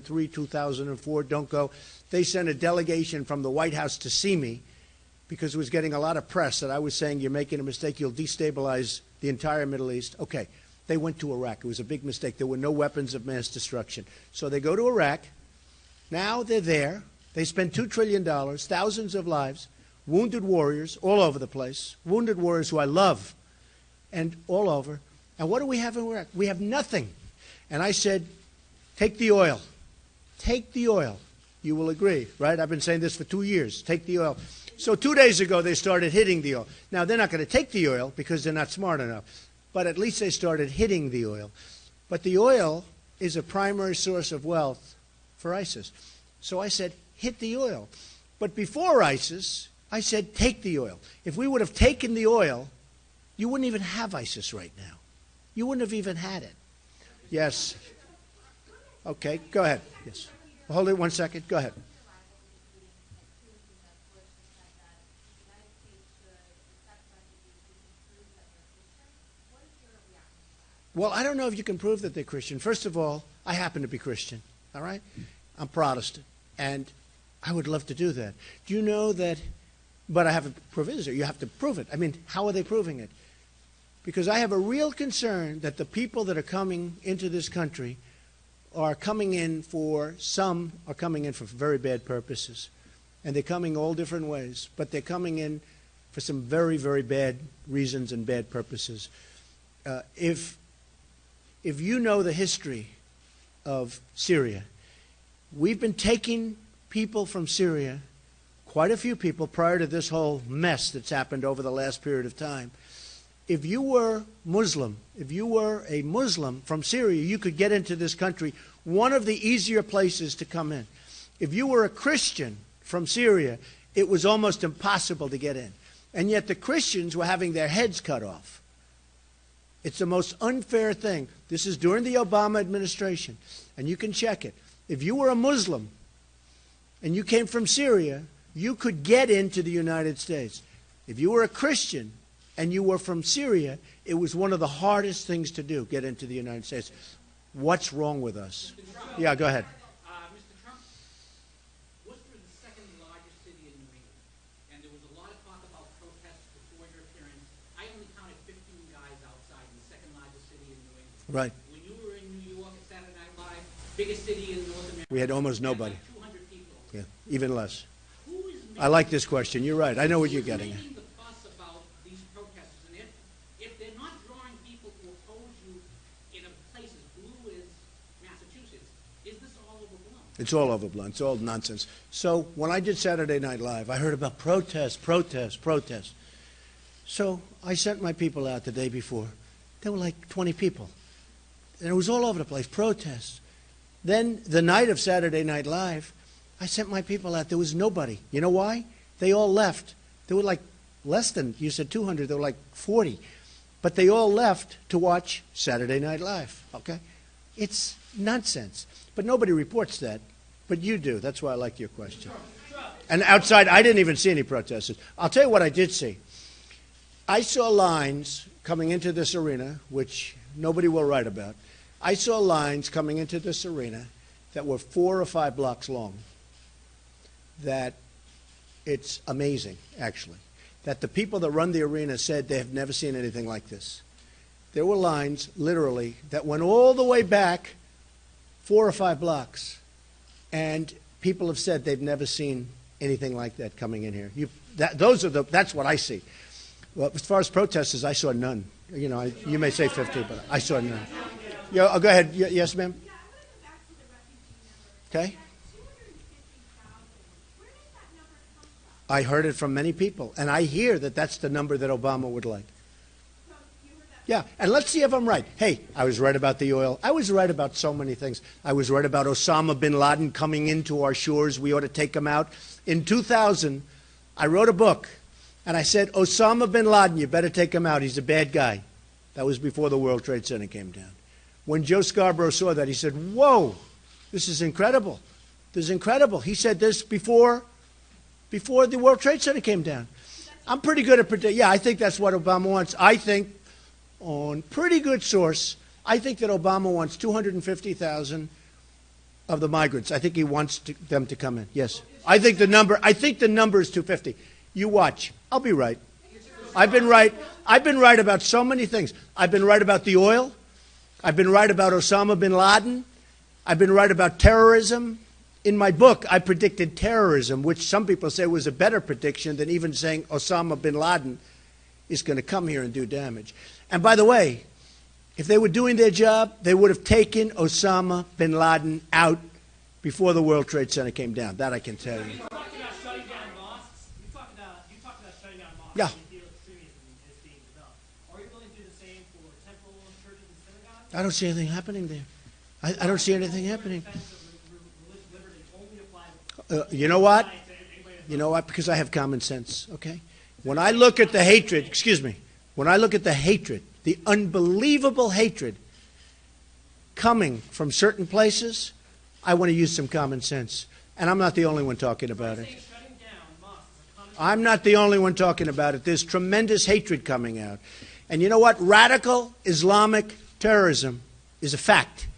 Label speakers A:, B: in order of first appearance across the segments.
A: 2003, 2004, don't go. They sent a delegation from the White House to see me because it was getting a lot of press that I was saying, you're making a mistake, you'll destabilize the entire Middle East. Okay, they went to Iraq. It was a big mistake. There were no weapons of mass destruction. So they go to Iraq. Now they're there. They spent $2 trillion, thousands of lives, wounded warriors all over the place, wounded warriors who I love, and all over. And what do we have in Iraq? We have nothing. And I said, take the oil. Take the oil. You will agree, right? I've been saying this for 2 years. Take the oil. So 2 days ago, they started hitting the oil. Now, they're not going to take the oil because they're not smart enough. But at least they started hitting the oil. But the oil is a primary source of wealth for ISIS. So I said, hit the oil. But before ISIS, I said, take the oil. If we would have taken the oil, you wouldn't even have ISIS right now. You wouldn't have even had it. Yes. Okay, go ahead. Yes. Hold it 1 second. Go ahead. Well, I don't know if you can prove that they're Christian. First of all, I happen to be Christian, all right? I'm Protestant, and I would love to do that. Do you know that, but I have a proviso. You have to prove it. I mean, how are they proving it? Because I have a real concern that the people that are coming into this country are coming in for, some are coming in for very bad purposes. And they're coming all different ways, but they're coming in for some very, very bad reasons and bad purposes. If you know the history of Syria, we've been taking people from Syria, quite a few people prior to this whole mess that's happened over the last period of time. If you were Muslim, if you were a Muslim from Syria, you could get into this country, one of the easier places to come in. If you were a Christian from Syria, it was almost impossible to get in. And yet the Christians were having their heads cut off. It's the most unfair thing. This is during the Obama administration, and you can check it. If you were a Muslim and you came from Syria, you could get into the United States. If you were a Christian and you were from Syria, it was one of the hardest things to do, get into the United States. What's wrong with us? Yeah, go ahead.
B: Mr. Trump, Worcester is the second largest city in New England, and there was a lot of talk about protests before your appearance. I only counted 15 guys outside in the second largest city in New England.
A: Right.
B: When you were in New York at Saturday Night Live, biggest city in North America.
A: We had almost nobody.
B: Like 200 people.
A: Yeah, even less.
B: Who is
A: I like this question. You're right. I know what you're getting at.
B: making the fuss about these protesters? And if they're not drawing people to oppose you in a place as blue as Massachusetts, is this all overblown?
A: It's all overblown. It's all nonsense. So when I did Saturday Night Live, I heard about protests. So I sent my people out the day before. There were like 20 people. And it was all over the place, protests. Then the night of Saturday Night Live, I sent my people out. There was nobody. You know why? They all left. There were like less than, you said 200, there were like 40. But they all left to watch Saturday Night Live, okay? It's nonsense. But nobody reports that. But you do. That's why I like your question. And outside, I didn't even see any protesters. I'll tell you what I did see. I saw lines coming into this arena, which nobody will write about. I saw lines coming into this arena that were 4 or 5 blocks long. That it's amazing, actually, that the people that run the arena said they have never seen anything like this. There were lines, literally, that went all the way back 4 or 5 blocks, and people have said they've never seen anything like that coming in here. That's what I see. Well, as far as protesters, I saw none. You know, you may say 50, but I saw none. Yeah, go ahead. Yes, ma'am. Okay. I heard it from many people, and I hear that that's the number that Obama would like. Yeah, and let's see if I'm right. Hey, I was right about the oil. I was right about so many things. I was right about Osama bin Laden coming into our shores. We ought to take him out. In 2000, I wrote a book, and I said, Osama bin Laden, you better take him out. He's a bad guy. That was before the World Trade Center came down. When Joe Scarborough saw that, he said, whoa, this is incredible. This is incredible. He said this before the World Trade Center came down. I'm pretty good at predicting. Yeah, I think that's what Obama wants. I think, on pretty good source, I think that Obama wants 250,000 of the migrants. I think he wants them to come in. Yes. I think the number is 250. You watch. I'll be right. I've been right. I've been right about so many things. I've been right about the oil. I've been right about Osama bin Laden. I've been right about terrorism. In my book, I predicted terrorism, which some people say was a better prediction than even saying Osama bin Laden is going to come here and do damage. And by the way, if they were doing their job, they would have taken Osama bin Laden out before the World Trade Center came down. That I can tell you.
C: You talked about shutting down mosques. You talked about shutting down mosques.
A: Yeah.
C: And here extremism is being developed. Are you willing to do the same for temples, churches, and synagogues?
A: I don't see anything happening there. I don't see anything happening. You know what? You know what? Because I have common sense, okay? When I look at the hatred, excuse me, when I look at the hatred, the unbelievable hatred coming from certain places, I want to use some common sense. And I'm not the only one talking about it. I'm not the only one talking about it. There's tremendous hatred coming out. And you know what? Radical Islamic terrorism is a fact.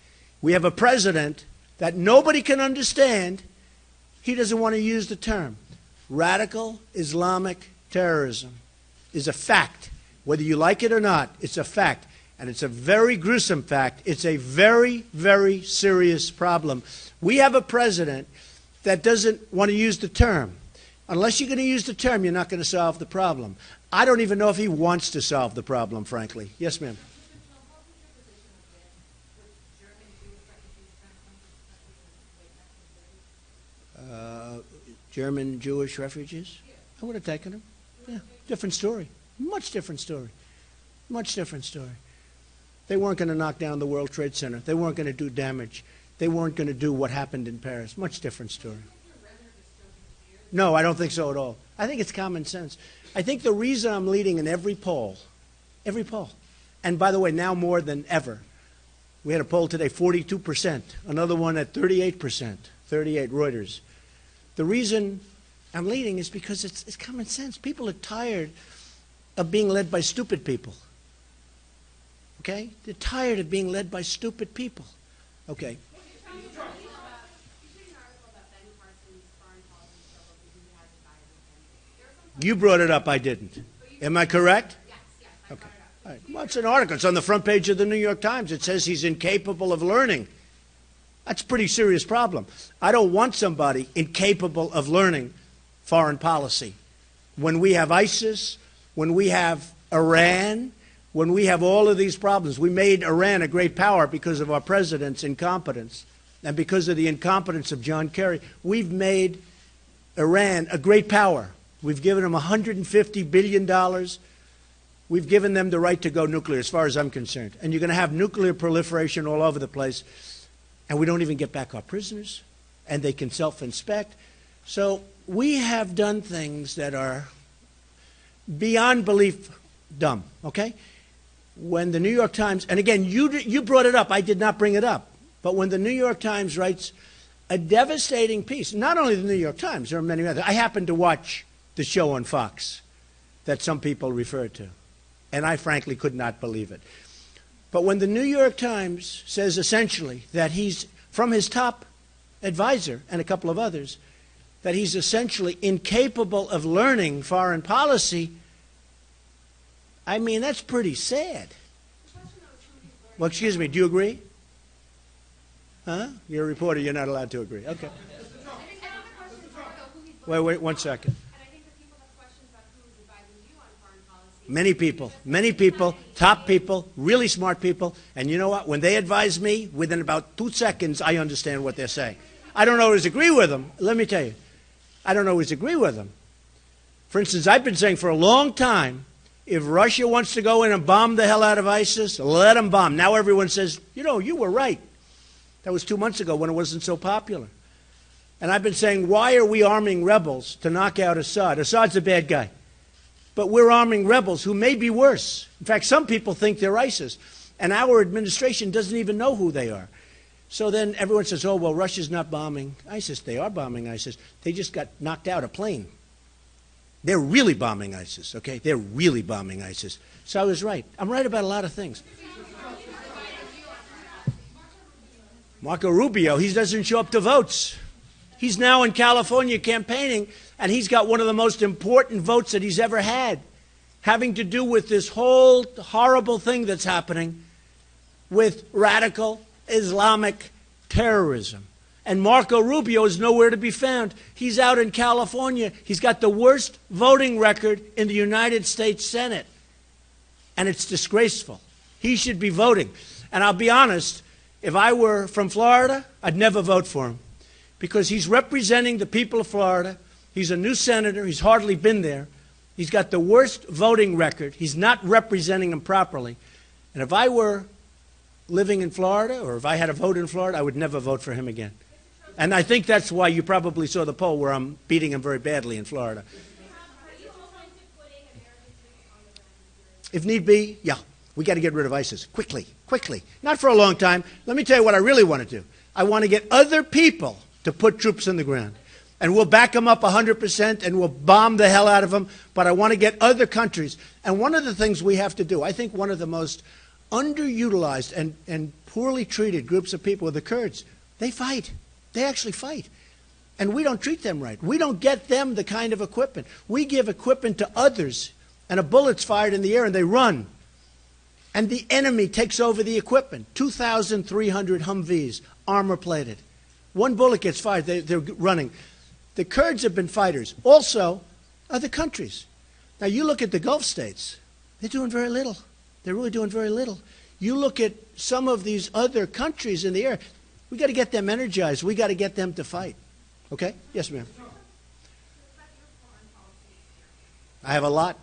A: We have a president that nobody can understand. He doesn't want to use the term. Radical Islamic terrorism is a fact. Whether you like it or not, it's a fact. And it's a very gruesome fact. It's a very, very serious problem. We have a president that doesn't want to use the term. Unless you're going to use the term, you're not going to solve the problem. I don't even know if he wants to solve the problem, frankly. Yes, ma'am. German Jewish refugees? I would have taken them. Yeah, different story. Much different story. Much different story. They weren't going to knock down the World Trade Center. They weren't going to do damage. They weren't going to do what happened in Paris. Much different story. No, I don't think so at all. I think it's common sense. I think the reason I'm leading in every poll, and by the way, now more than ever, we had a poll today, 42%, another one at 38%, 38 Reuters. The reason I'm leading is because it's common sense. People are tired of being led by stupid people. Okay? They're tired of being led by stupid people. Okay. You brought it up, I didn't. Am I correct?
D: Yes,
A: okay. All right. Well, it's an article. It's on the front page of the New York Times. It says he's incapable of learning. That's a pretty serious problem. I don't want somebody incapable of learning foreign policy. When we have ISIS, when we have Iran, when we have all of these problems, we made Iran a great power because of our president's incompetence and because of the incompetence of John Kerry. We've made Iran a great power. We've given them $150 billion. We've given them the right to go nuclear, as far as I'm concerned. And you're going to have nuclear proliferation all over the place. And we don't even get back our prisoners. And they can self-inspect. So we have done things that are beyond belief dumb, okay? When the New York Times, and again, you brought it up. I did not bring it up. But when the New York Times writes a devastating piece, not only the New York Times, there are many others. I happened to watch the show on Fox that some people refer to. And I frankly could not believe it. But when the New York Times says essentially that he's, from his top advisor and a couple of others, that he's essentially incapable of learning foreign policy, I mean, that's pretty sad. Well, excuse me, do you agree? Huh? You're a reporter, you're not allowed to agree. Okay. Wait, 1 second. Many people, top people, really smart people. And you know what? When they advise me, within about 2 seconds, I understand what they're saying. I don't always agree with them. Let me tell you. I don't always agree with them. For instance, I've been saying for a long time, if Russia wants to go in and bomb the hell out of ISIS, let them bomb. Now everyone says, you know, you were right. That was 2 months ago when it wasn't so popular. And I've been saying, why are we arming rebels to knock out Assad? Assad's a bad guy. But we're arming rebels who may be worse. In fact, some people think they're ISIS. And our administration doesn't even know who they are. So then everyone says, oh, well, Russia's not bombing ISIS. They are bombing ISIS. They just got knocked out a plane. They're really bombing ISIS, okay? They're really bombing ISIS. So I was right. I'm right about a lot of things. Marco Rubio, he doesn't show up to votes. He's now in California campaigning, and he's got one of the most important votes that he's ever had, having to do with this whole horrible thing that's happening with radical Islamic terrorism. And Marco Rubio is nowhere to be found. He's out in California. He's got the worst voting record in the United States Senate. And it's disgraceful. He should be voting. And I'll be honest, if I were from Florida, I'd never vote for him. Because he's representing the people of Florida. He's a new senator. He's hardly been there. He's got the worst voting record. He's not representing them properly. And if I were living in Florida, or if I had a vote in Florida, I would never vote for him again. And I think that's why you probably saw the poll where I'm beating him very badly in Florida. If need be, yeah, we got to get rid of ISIS quickly, quickly. Not for a long time. Let me tell you what I really want to do. I want to get other people to put troops on the ground. And we'll back them up 100% and we'll bomb the hell out of them. But I want to get other countries. And one of the things we have to do, I think one of the most underutilized and poorly treated groups of people are the Kurds. They fight. They actually fight. And we don't treat them right. We don't get them the kind of equipment. We give equipment to others, and a bullet's fired in the air and they run. And the enemy takes over the equipment. 2,300 Humvees, armor-plated. One bullet gets fired, they're running. The Kurds have been fighters. Also, other countries. Now, you look at the Gulf states. They're doing very little. They're really doing very little. You look at some of these other countries in the area. We got to get them energized. We got to get them to fight. Okay? Yes, ma'am. I have a lot.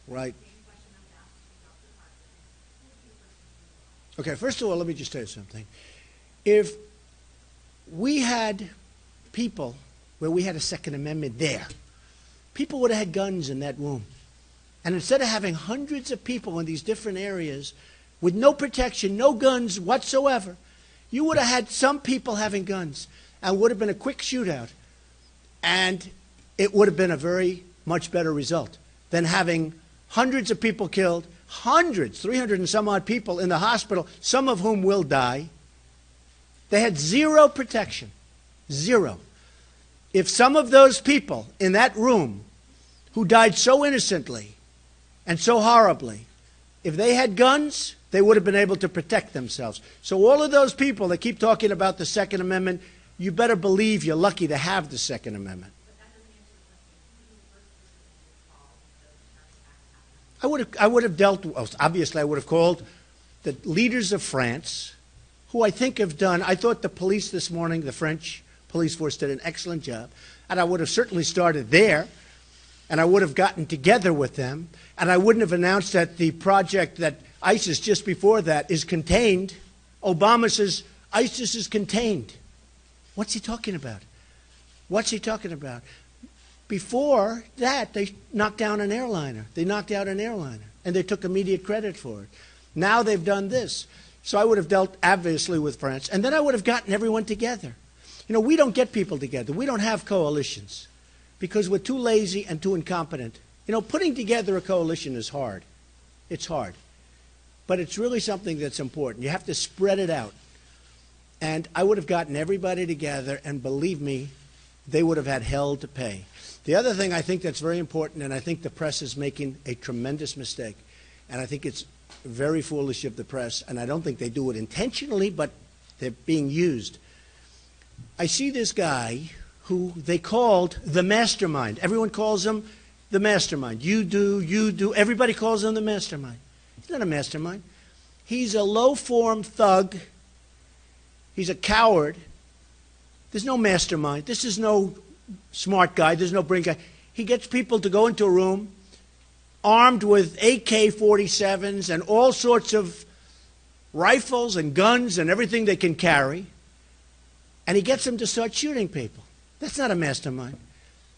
A: Right. Okay, first of all, let me just tell you something. If we had people where we had a Second Amendment there, people would have had guns in that room. And instead of having hundreds of people in these different areas with no protection, no guns whatsoever, you would have had some people having guns and would have been a quick shootout. And it would have been a very much better result than having hundreds of people killed, hundreds, 300 and some odd people in the hospital, some of whom will die. They had zero protection, zero. If some of those people in that room who died so innocently and so horribly, if they had guns, they would have been able to protect themselves. So all of those people that keep talking about the Second Amendment, you better believe you're lucky to have the Second Amendment. I would have dealt, obviously I would have called the leaders of France, who I think have done, I thought the police this morning, the French police force did an excellent job, and I would have certainly started there, and I would have gotten together with them, and I wouldn't have announced that the project that ISIS just before that is contained. Obama says ISIS is contained. What's he talking about? What's he talking about? Before that, they knocked down an airliner. They knocked out an airliner, and they took immediate credit for it. Now they've done this. So I would have dealt, obviously, with France, and then I would have gotten everyone together. You know, we don't get people together. We don't have coalitions because we're too lazy and too incompetent. You know, putting together a coalition is hard. It's hard. But it's really something that's important. You have to spread it out. And I would have gotten everybody together, and believe me, they would have had hell to pay. The other thing I think that's very important, and I think the press is making a tremendous mistake, and I think it's very foolish of the press, and I don't think they do it intentionally, but they're being used. I see this guy who they called the mastermind. Everyone calls him the mastermind. You do. Everybody calls him the mastermind. He's not a mastermind. He's a low-form thug. He's a coward. There's no mastermind. This is no smart guy. There's no brilliant guy. He gets people to go into a room armed with AK-47s and all sorts of rifles and guns and everything they can carry, and he gets them to start shooting people. That's not a mastermind.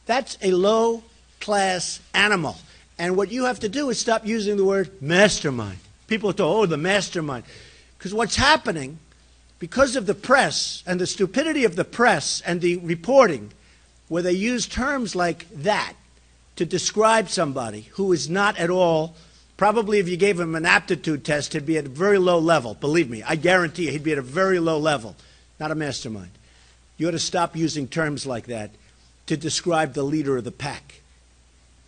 A: That's a low-class animal. And what you have to do is stop using the word mastermind. People talk, oh, the mastermind. Because what's happening, because of the press and the stupidity of the press and the reporting, where they use terms like that to describe somebody who is not at all Probably if you gave him an aptitude test, he'd be at a very low level. Believe me, I guarantee you he'd be at a very low level. Not a mastermind. You ought to stop using terms like that to describe the leader of the pack.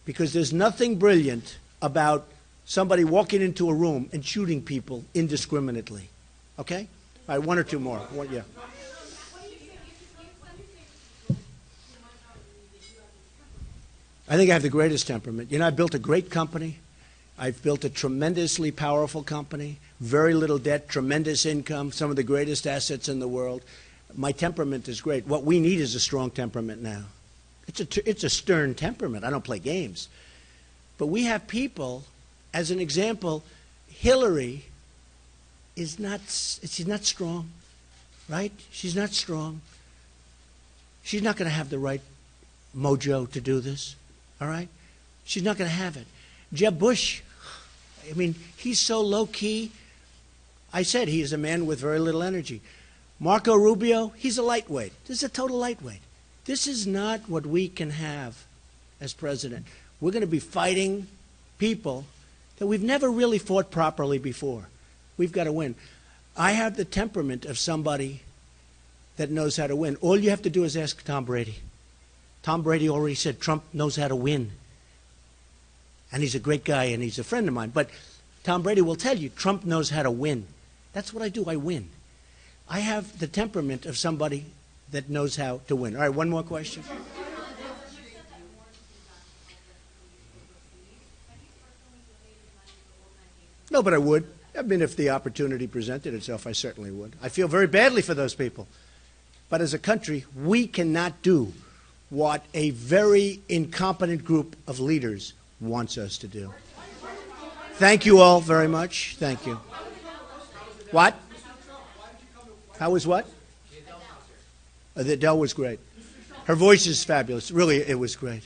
A: Because there's nothing brilliant about somebody walking into a room and shooting people indiscriminately. Okay? All right, one or two more. Yeah. I think I have the greatest temperament. You know, I built a great company. I've built a tremendously powerful company, very little debt, tremendous income, some of the greatest assets in the world. My temperament is great. What we need is a strong temperament now. It's a stern temperament. I don't play games. But we have people, as an example, Hillary she's not strong, right? She's not strong. She's not going to have the right mojo to do this, all right? She's not going to have it. Jeb Bush, I mean, he's so low-key. I said he is a man with very little energy. Marco Rubio, he's a lightweight. This is a total lightweight. This is not what we can have as president. We're going to be fighting people that we've never really fought properly before. We've got to win. I have the temperament of somebody that knows how to win. All you have to do is ask Tom Brady. Tom Brady already said Trump knows how to win. And he's a great guy and he's a friend of mine. But Tom Brady will tell you Trump knows how to win. That's what I do. I win. I have the temperament of somebody that knows how to win. All right, one more question. No, but I would. I mean, if the opportunity presented itself, I certainly would. I feel very badly for those people. But as a country, we cannot do what a very incompetent group of leaders wants us to do. Thank you all very much. Thank you. What? How was what? The Adele was great. Her voice is fabulous. Really, it was great.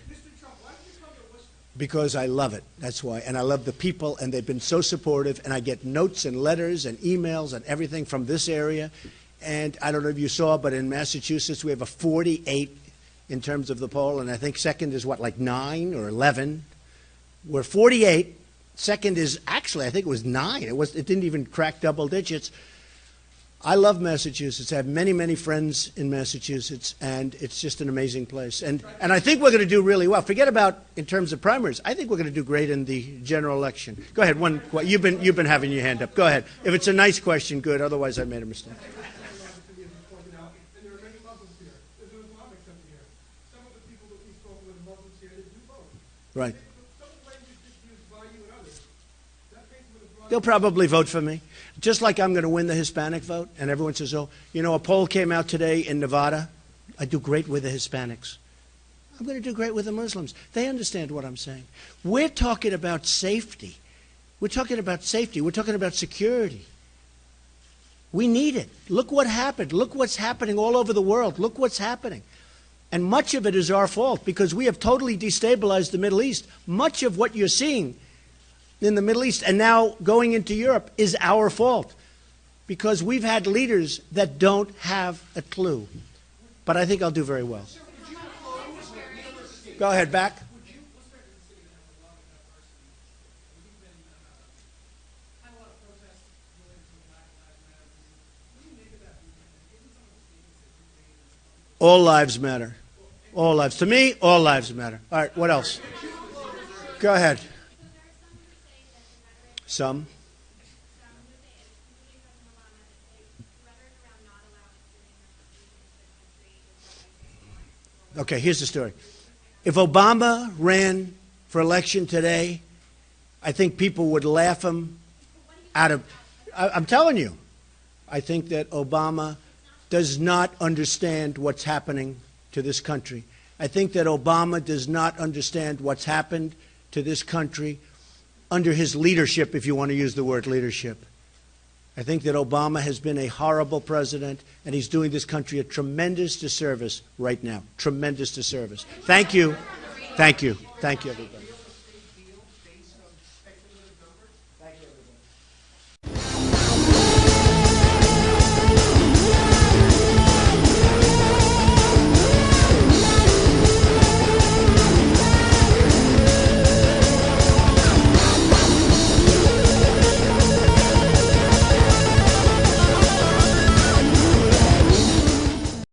A: Because I love it. That's why. And I love the people, and they've been so supportive. And I get notes and letters and emails and everything from this area. And I don't know if you saw, but in Massachusetts, we have a 48 in terms of the poll. And I think second is what, like 9 or 11? We're 48. Second is actually, I think it was 9. It didn't even crack double digits. I love Massachusetts. I have many, many friends in Massachusetts, and it's just an amazing place. And I think we're going to do really well. Forget about in terms of primaries. I think we're going to do great in the general election. Go ahead. You've been having your hand up. Go ahead. If it's a nice question, good. Otherwise, I made a mistake. Right. They'll probably vote for me. Just like I'm going to win the Hispanic vote, and everyone says, oh, you know, a poll came out today in Nevada. I do great with the Hispanics. I'm going to do great with the Muslims. They understand what I'm saying. We're talking about safety. We're talking about safety. We're talking about security. We need it. Look what happened. Look what's happening all over the world. Look what's happening. And much of it is our fault because we have totally destabilized the Middle East. Much of what you're seeing in the Middle East and now going into Europe is our fault because we've had leaders that don't have a clue. But I think I'll do very well. Go ahead, back. All lives matter. All lives. To me, all lives matter. All right, what else? Go ahead. Some. Okay, here's the story. If Obama ran for election today, I think people would laugh him out of... I'm telling you, I think that Obama does not understand what's happening to this country. I think that Obama does not understand what's happened to this country under his leadership, if you want to use the word leadership. I think that Obama has been a horrible president, and he's doing this country a tremendous disservice right now. Tremendous disservice. Thank you. Thank you. Thank you, everybody.